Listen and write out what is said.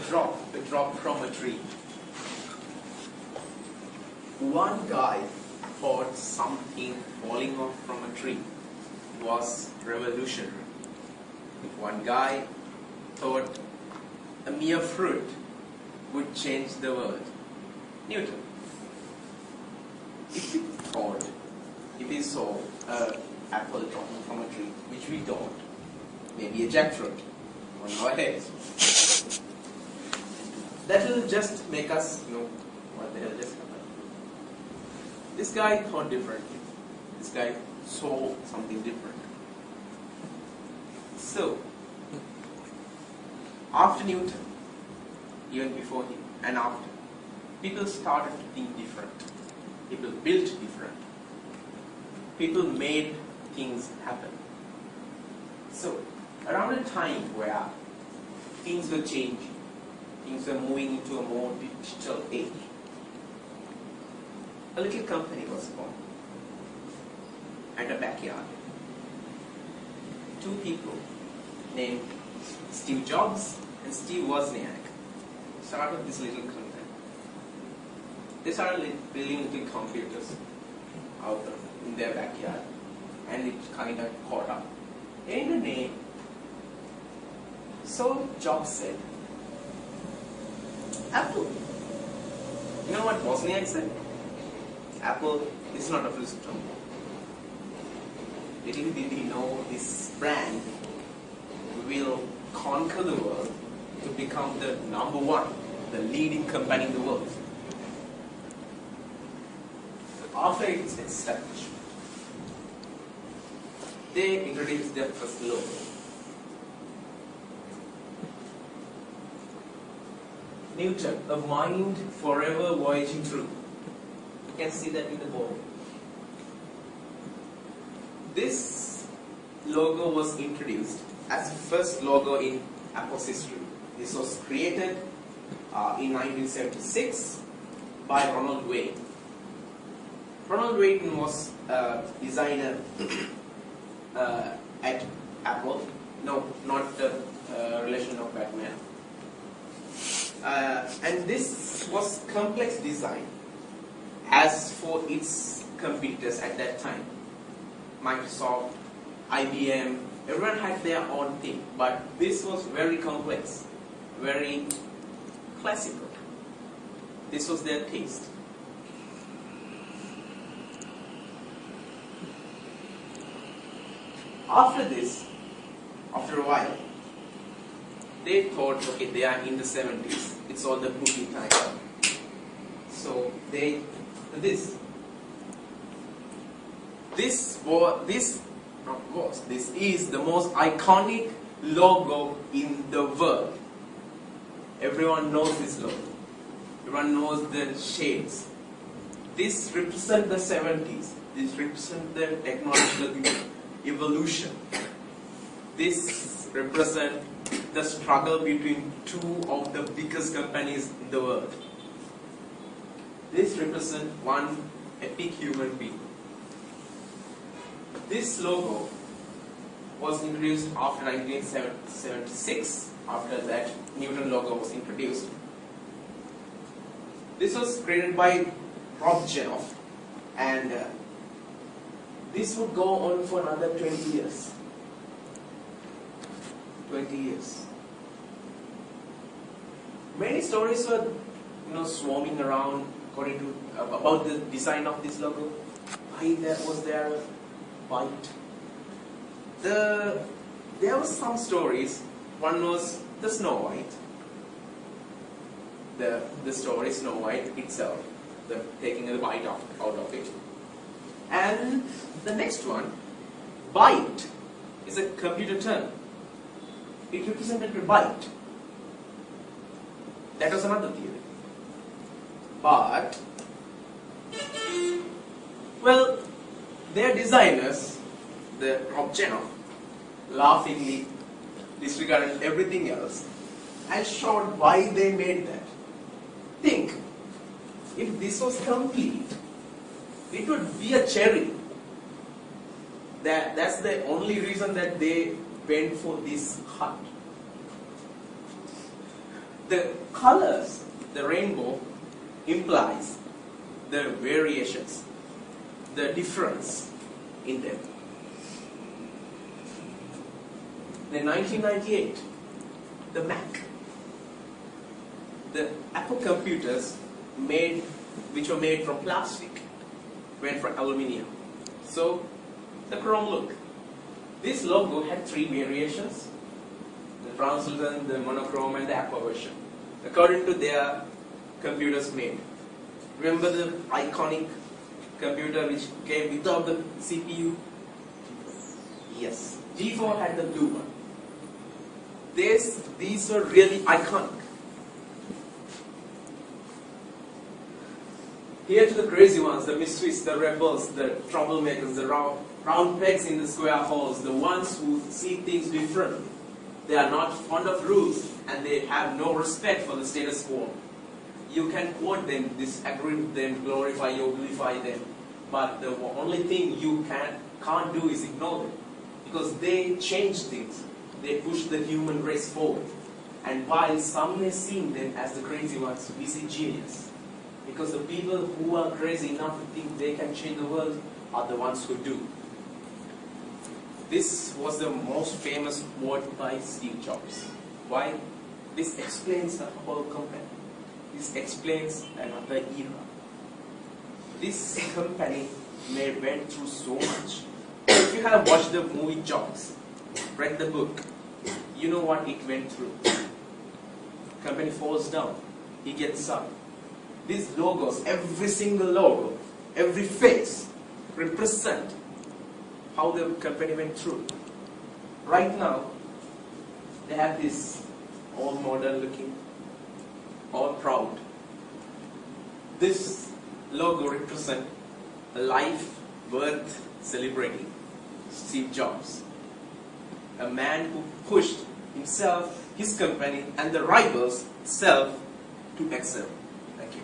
drop from a tree. One guy thought something falling off from a tree was revolutionary. One guy thought a mere fruit would change the world. Newton. If he saw an apple dropping from a tree, which we don't, maybe a jackfruit on our heads, that will just make us know what the hell just happened. This guy thought differently. This guy saw something different. So, after Newton, even before him and after, people started to think different. People built different. People made things happen. So, around a time where things were changing, things were moving into a more digital age, a little company was born at a backyard. Two people named Steve Jobs and Steve Wozniak started this little company. They started building little computers out in their backyard, and it kind of caught up. In the name, so Jobs said, Apple. You know what Wozniak said? Apple is not a full stop. Little did he know this brand will conquer the world to become the number one, the leading company in the world. After its establishment, they introduced their first logo. Newton, a mind forever voyaging through. You can see that in the board. This logo was introduced as the first logo in Apple's history. This was created in 1976 by Ronald Wayne. Ronald Wayne was a designer at Apple. No, not the relation of Batman. And this was complex design as for its competitors at that time. Microsoft, IBM, everyone had their own thing, but this was very complex, very classical. This was their taste. After this, after a while, they thought, okay, they are in the 70s. It's all the cookie time. So this is the most iconic logo in the world. Everyone knows this logo. Everyone knows the shades. This represents the 70s. This represents the technological evolution. This represents the struggle between two of the biggest companies in the world. This represents one epic human being. This logo was introduced after 1976. After that, Newton logo was introduced. This was created by Rob Janoff, and this would go on for another 20 years. 20 years. Many stories were, swarming around according to about the design of this logo. Why was there a bite? There were some stories. One was the Snow White. The story Snow White itself, taking a bite out of it. And the next one, byte, is a computer term. It represented a byte. That was another theory. But, well, their designers, the Rob Janoff, laughingly disregarded everything else and showed why they made that. Think, if this was complete, it would be a cherry. That's the only reason that they went for this hut. The colors, the rainbow, implies the variations, the difference in them. In 1998, the Mac, the Apple computers which were made from plastic, went for aluminium. So, the chrome look. This logo had 3 variations: the translucent, the monochrome, and the aqua version, according to their computers made. Remember the iconic computer which came without the CPU? Yes. G4 had the blue one. These were really iconic. Here to the crazy ones, the misfits, the rebels, the troublemakers, the round pegs in the square holes, the ones who see things differently. They are not fond of rules and they have no respect for the status quo. You can quote them, disagree with them, glorify or vilify them, but the only thing you can't do is ignore them, because they change things. They push the human race forward. And while some may see them as the crazy ones, we see genius. Because the people who are crazy enough to think they can change the world are the ones who do. This was the most famous quote by Steve Jobs. Why? This explains the whole company. This explains another era. This company went through so much. If you have watched the movie Jobs, read the book, you know what it went through. Company falls down, he gets up. These logos, every single logo, every face, represent how the company went through. Right now, they have this all modern looking, all proud. This logo represents a life worth celebrating. Steve Jobs, a man who pushed himself, his company, and the rivals self to excel. Thank you.